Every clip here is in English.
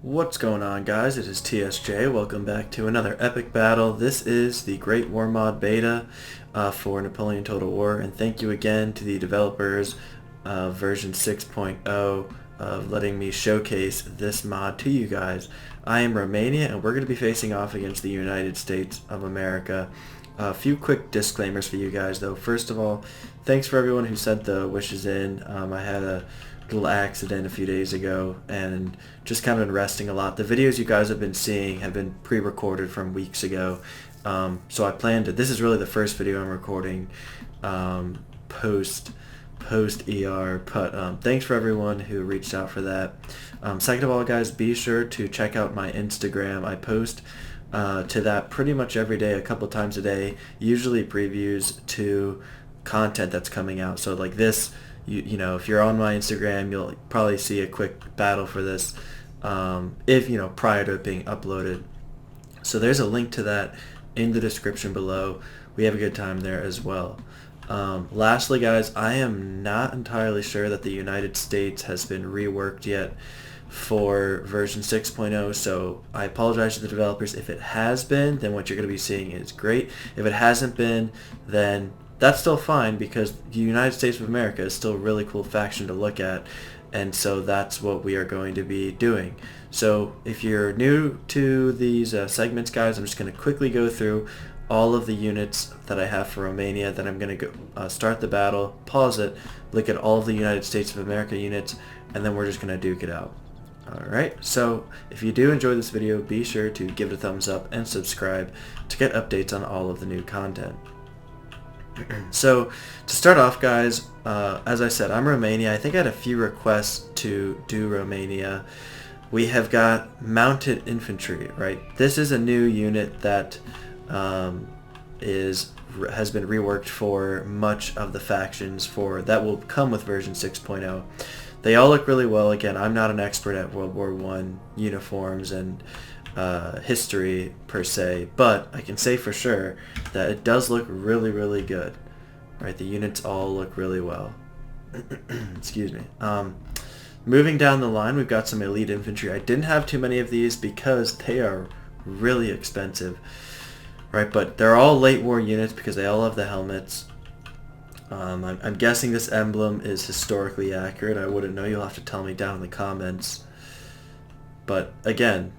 What's going on, guys? It is TSJ. Welcome back to another epic battle. This is the Great War Mod Beta for Napoleon Total War, and thank you again to the developers of version 6.0 of letting me showcase this mod to you guys. I am Romania, and we're going to be facing off against the United States of America. A few quick disclaimers for you guys, though. First of all, thanks for everyone who sent the wishes in. I had a little accident a few days ago and just kind of been resting a lot. The videos you guys have been seeing have been pre-recorded from weeks ago. So I planned to, this is really the first video I'm recording post ER, but thanks for everyone who reached out for that. Second of all, guys, be sure to check out my Instagram. I post to that pretty much every day, a couple times a day, usually previews to content that's coming out. So like this, you know, if you're on my Instagram, you'll probably see a quick battle for this if, you know, prior to it being uploaded. So there's a link to that in the description below. We have a good time there as well. Lastly, guys, I am not entirely sure that the United States has been reworked yet for version 6.0, so I apologize to the developers. If it has been, then what you're going to be seeing is great. If it hasn't been, then that's still fine, because the United States of America is still a really cool faction to look at, and so that's what we are going to be doing. So if you're new to these segments, guys, I'm just going to quickly go through all of the units that I have for Romania. Then I'm going to go start the battle, pause it, look at all of the United States of America units, and then we're just going to duke it out. Alright, so if you do enjoy this video, be sure to give it a thumbs up and subscribe to get updates on all of the new content. So to start off, guys, as I said, I'm Romania. I think I had a few requests to do Romania. We have got mounted infantry, right? This is a new unit that has been reworked for much of the factions that will come with version 6.0. They all look really well. Again, I'm not an expert at World War I uniforms and history per se, but I can say for sure that it does look really, really good. Right, the units all look really well. Excuse me. Moving down the line, we've got some elite infantry. I didn't have too many of these because they are really expensive. Right, but they're all late war units because they all have the helmets. I'm guessing this emblem is historically accurate. I wouldn't know. You'll have to tell me down in the comments. But again,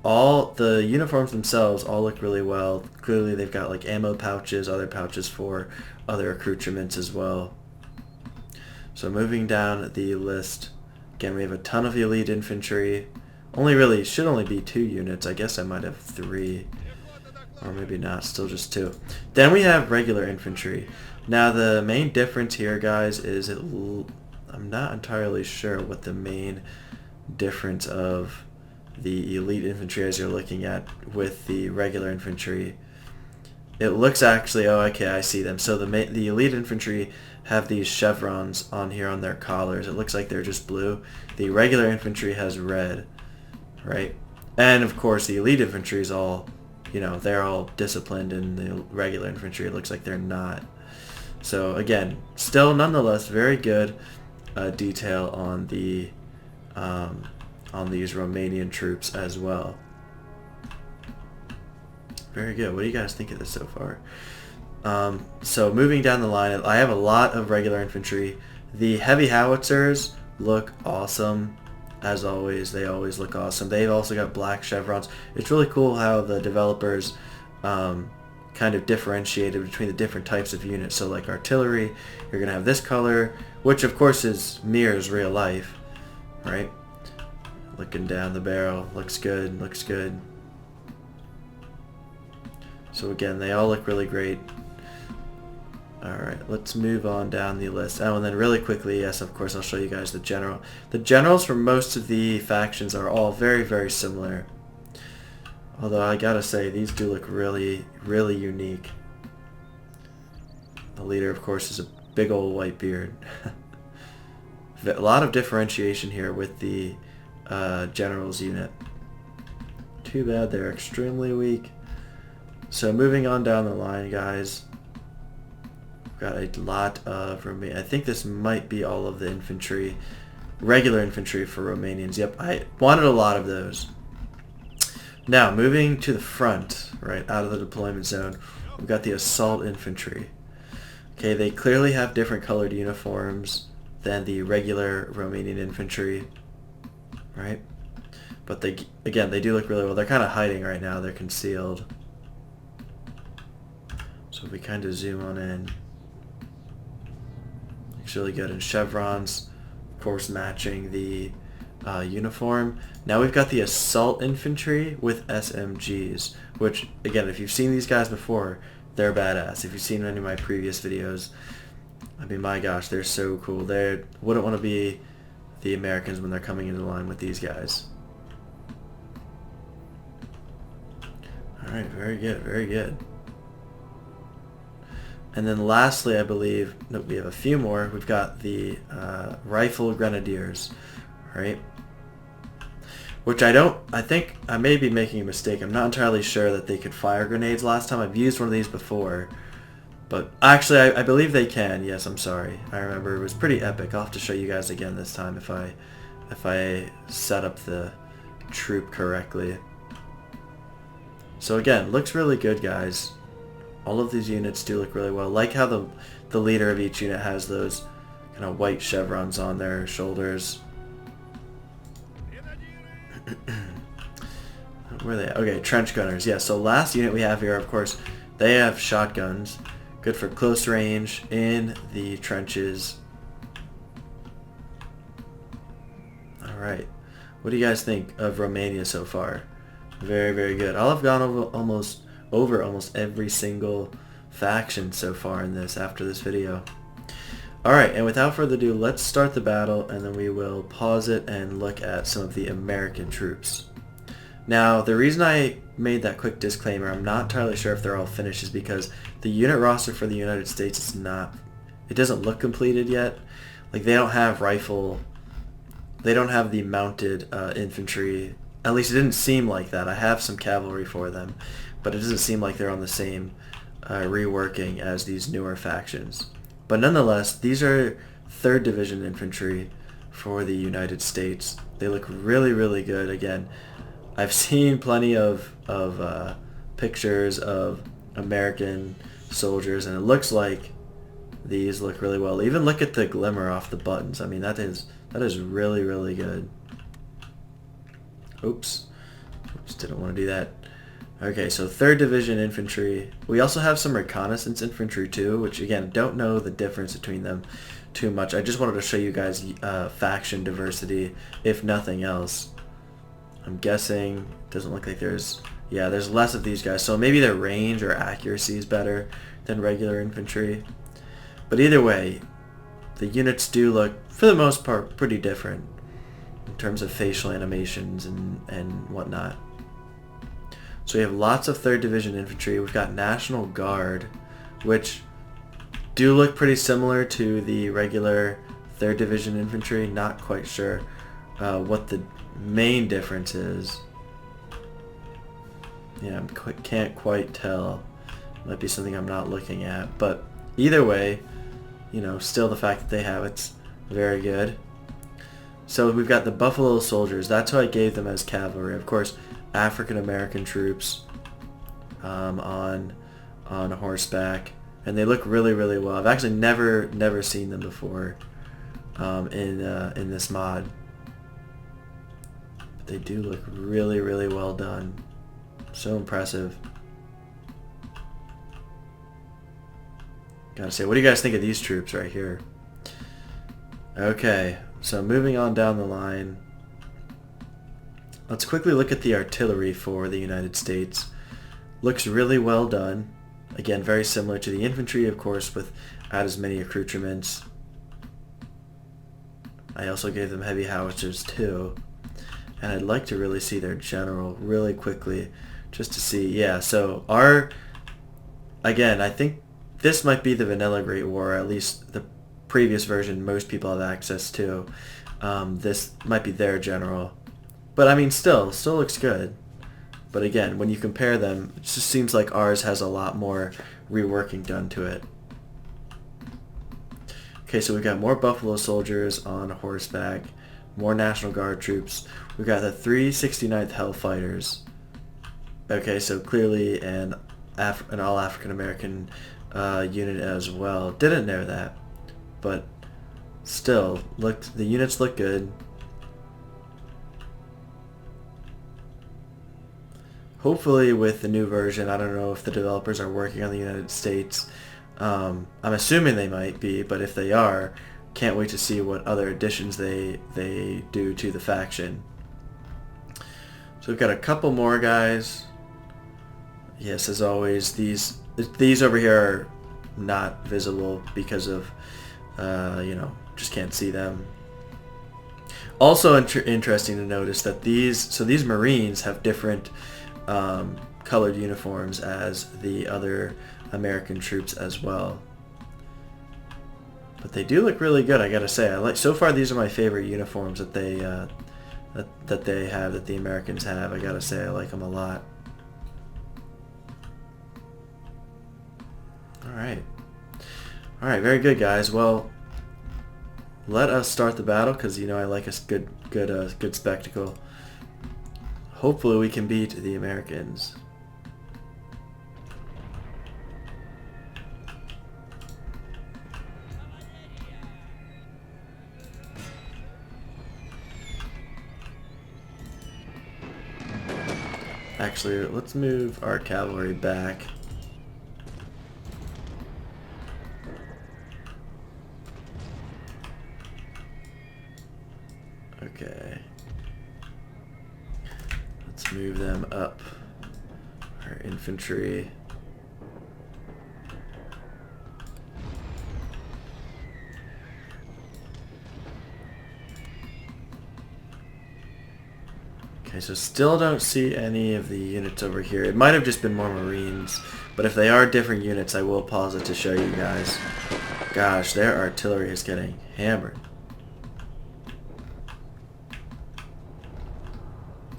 all the uniforms themselves all look really well. Clearly they've got like ammo pouches, other pouches for other accoutrements as well. So moving down the list, again, we have a ton of elite infantry. Should only be 2 units. I guess I might have 3. Or maybe not, still just 2. Then we have regular infantry. Now the main difference here, guys, is I'm not entirely sure what the main difference of the elite infantry as you're looking at with the regular infantry. It looks actually, oh, okay, I see them. So the elite infantry have these chevrons on here on their collars. It looks like they're just blue. The regular infantry has red, right? And of course the elite infantry is all, you know, they're all disciplined, and the regular infantry, it looks like they're not. So again, still nonetheless very good detail on the on these Romanian troops as well. Very good. What do you guys think of this so far? So moving down the line, I have a lot of regular infantry. The heavy howitzers look awesome. As always, they always look awesome. They've also got black chevrons. It's really cool how the developers kind of differentiated between the different types of units. So like artillery, you're going to have this color, which of course mirrors real life, right? Looking down the barrel, looks good, looks good. So again, they all look really great. Alright, let's move on down the list. Oh, and then really quickly, yes, of course, I'll show you guys the general. The generals for most of the factions are all very, very similar. Although I gotta say, these do look really, really unique. The leader, of course, is a big old white beard. A lot of differentiation here with the generals unit. Too bad they're extremely weak. So moving on down the line, guys. We've got a lot of Romania. I think this might be all of the infantry. regular infantry for Romanians. Yep, I wanted a lot of those. Now, moving to the front, right, out of the deployment zone, we've got the assault infantry. Okay, they clearly have different colored uniforms than the regular Romanian infantry, right? But they, again, they do look really well. They're kind of hiding right now. They're concealed. So if we kind of zoom on in, looks really good. And chevrons, of course, matching the uniform. Now we've got the assault infantry with SMGs, which, again, if you've seen these guys before, they're badass. If you've seen any of my previous videos, I mean, my gosh, they're so cool. They wouldn't want to be the Americans when they're coming into line with these guys. Alright, very good, very good. And then lastly, I believe, nope, we have a few more. We've got the rifle grenadiers, right? Which I think I may be making a mistake. I'm not entirely sure that they could fire grenades last time. I've used one of these before. But actually, I believe they can. Yes, I'm sorry. I remember it was pretty epic. I'll have to show you guys again this time if I set up the troop correctly. So again, looks really good, guys. All of these units do look really well. Like how the leader of each unit has those kind of white chevrons on their shoulders. Where are they at? Okay, trench gunners. Yeah, so last unit we have here, of course, they have shotguns. Good for close range in the trenches. Alright. What do you guys think of Romania so far? Very, very good. I'll have gone over almost every single faction so far in this after this video. Alright, and without further ado, let's start the battle and then we will pause it and look at some of the American troops. Now, the reason I made that quick disclaimer, I'm not entirely sure if they're all finished, is because the unit roster for the United States is not, it doesn't look completed yet. Like, they don't have rifle, they don't have the mounted infantry. At least it didn't seem like that. I have some cavalry for them, but it doesn't seem like they're on the same reworking as these newer factions. But nonetheless, these are 3rd Division infantry for the United States. They look really, really good. Again, I've seen plenty of pictures of American soldiers, and it looks like these look really well. Even look at the glimmer off the buttons. I mean, that is really, really good. Oops, didn't want to do that. Okay, so 3rd Division infantry. We also have some reconnaissance infantry too, which again, don't know the difference between them too much. I just wanted to show you guys faction diversity, if nothing else. I'm guessing, doesn't look like there's less of these guys, so maybe their range or accuracy is better than regular infantry. But either way, the units do look, for the most part, pretty different in terms of facial animations and whatnot. So we have lots of 3rd Division infantry. We've got National Guard, which do look pretty similar to the regular 3rd Division infantry. Not quite sure what the main difference is. Yeah, I can't quite tell. Might be something I'm not looking at. But either way, you know, still the fact that they have it's very good. So we've got the Buffalo Soldiers. That's who I gave them as cavalry. Of course, African American troops on horseback, and they look really, really well. I've actually never seen them before in this mod. But they do look really, really well done. So impressive. Gotta say, what do you guys think of these troops right here? Okay, so moving on down the line. Let's quickly look at the artillery for the United States. Looks really well done. Again, very similar to the infantry, of course, without as many accoutrements. I also gave them heavy howitzers too. And I'd like to really see their general really quickly, just to see. Yeah, so again, I think this might be the vanilla Great War, or at least the previous version most people have access to. This might be their general. But I mean, still looks good. But again, when you compare them, it just seems like ours has a lot more reworking done to it. Okay, so we've got more Buffalo Soldiers on horseback. More National Guard troops. We've got the 369th Hellfighters. Okay, so clearly an all African American unit as well. Didn't know that, but still, the units look good. Hopefully with the new version, I don't know if the developers are working on the United States. I'm assuming they might be, but if they are, can't wait to see what other additions they do to the faction. So we've got a couple more guys. Yes, as always, these over here are not visible because of, just can't see them. Also interesting to notice that these Marines have different colored uniforms as the other American troops as well. But they do look really good, I gotta say. So far these are my favorite uniforms that they that the Americans have. I gotta say I like them a lot. Alright, very good, guys. Well, let us start the battle, because I like a good spectacle. Hopefully we can beat the Americans. Actually, let's move our cavalry back. Okay. Let's move them up. Our infantry. Okay, so still don't see any of the units over here. It might have just been more Marines, but if they are different units, I will pause it to show you guys. Gosh, their artillery is getting hammered.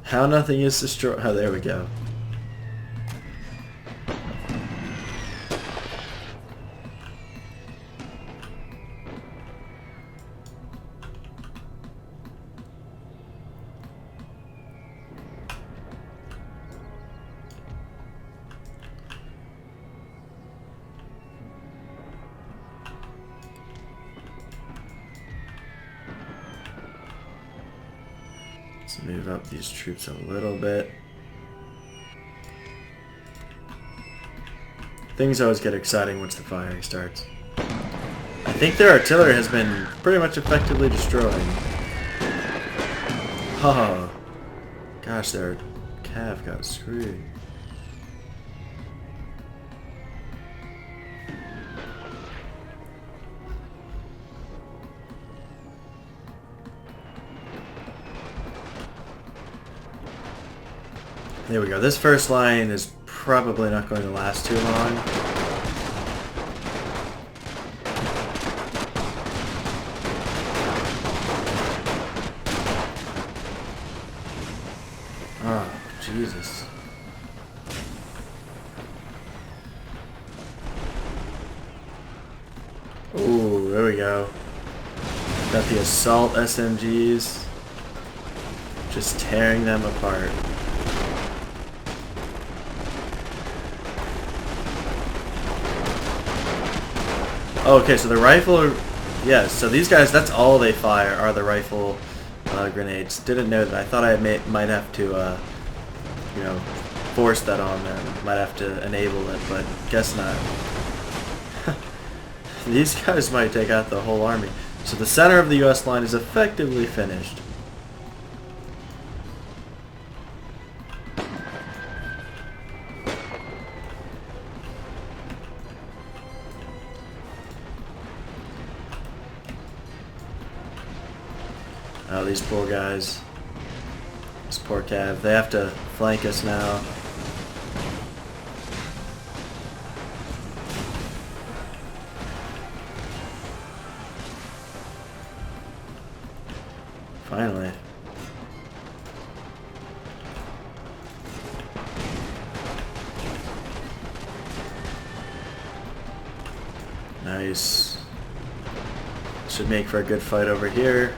How nothing is destroyed. Oh, there we go. Let's move up these troops a little bit. Things always get exciting once the firing starts. I think their artillery has been pretty much effectively destroyed. Oh, gosh, their cav got screwed. There we go. This first line is probably not going to last too long. Oh, Jesus. Ooh, there we go. Got the assault SMGs. Just tearing them apart. Okay, so the rifle, yeah, so these guys, that's all they fire are the rifle grenades. Didn't know that. I thought I might have to, force that on them. Might have to enable it, but guess not. These guys might take out the whole army. So the center of the U.S. line is effectively finished. Oh, these poor guys. This poor cav. They have to flank us now. Finally. Nice. Should make for a good fight over here.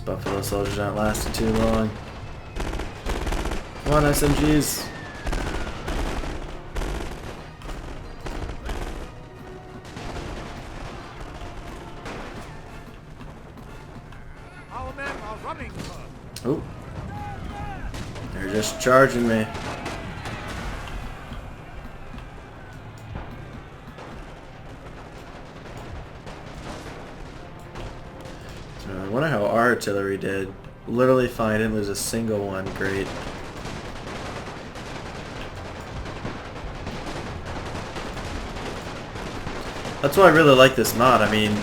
Buffalo soldiers aren't lasting too long. Come on, SMGs. Our men are running, sir. Oh. They're just charging me. So I wonder how our artillery did. Literally fine, didn't lose a single one. Great. That's why I really like this mod. I mean,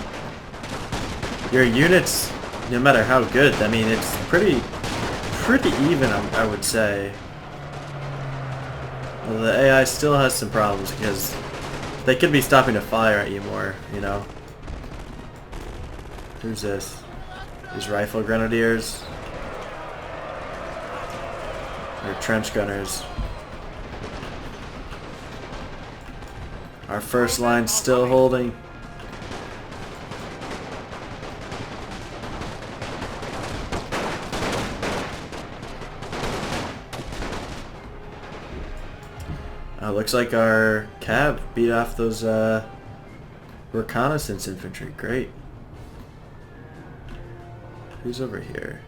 your units, no matter how good, I mean, it's pretty even, I would say. Well, the AI still has some problems because they could be stopping to fire at you more, you know. Who's this? These rifle grenadiers? They're trench gunners. Our first line's still holding. Looks like our cav beat off those reconnaissance infantry. Great. Who's over here?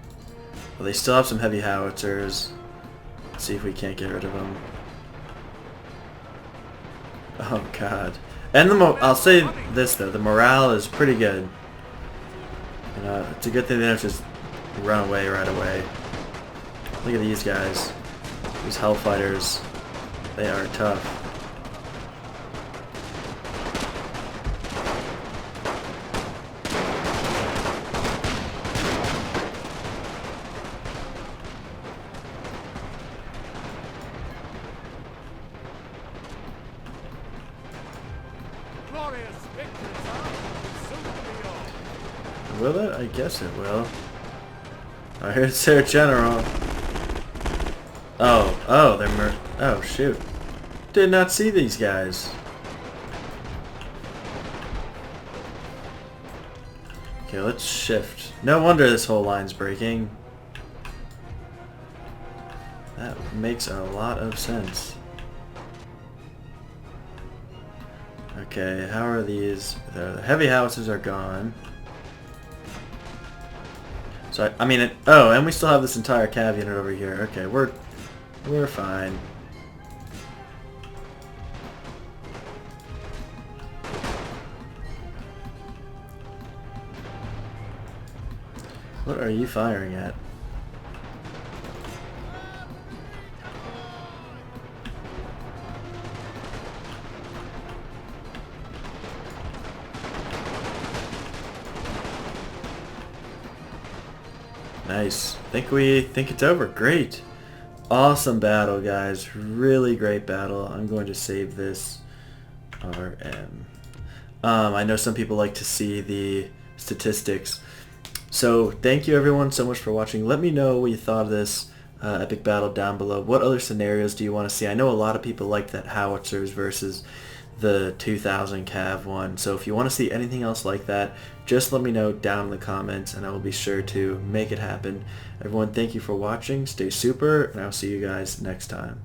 Well, they still have some heavy howitzers. Let's see if we can't get rid of them. Oh god. And I'll say this though, the morale is pretty good. You know, it's a good thing they don't just run away right away. Look at these guys. These hellfighters. They are tough. Glorious victory, sir. Soon to be yours. Will it? I guess it will. Oh, here's their general. Oh, they're oh, shoot. Did not see these guys. Okay, let's shift. No wonder this whole line's breaking. That makes a lot of sense. Okay, how are these? The heavy howitzers are gone. So, I mean, oh, and we still have this entire cav unit over here. Okay, we're fine. What are you firing at? Nice. Think it's over. Great. Awesome battle, guys. Really great battle. I'm going to save this RM. I know some people like to see the statistics. So thank you everyone so much for watching. Let me know what you thought of this epic battle down below. What other scenarios do you want to see? I know a lot of people like that howitzers versus the 2000 cav one. So if you want to see anything else like that, just let me know down in the comments and I will be sure to make it happen. Everyone, thank you for watching. Stay super, and I'll see you guys next time.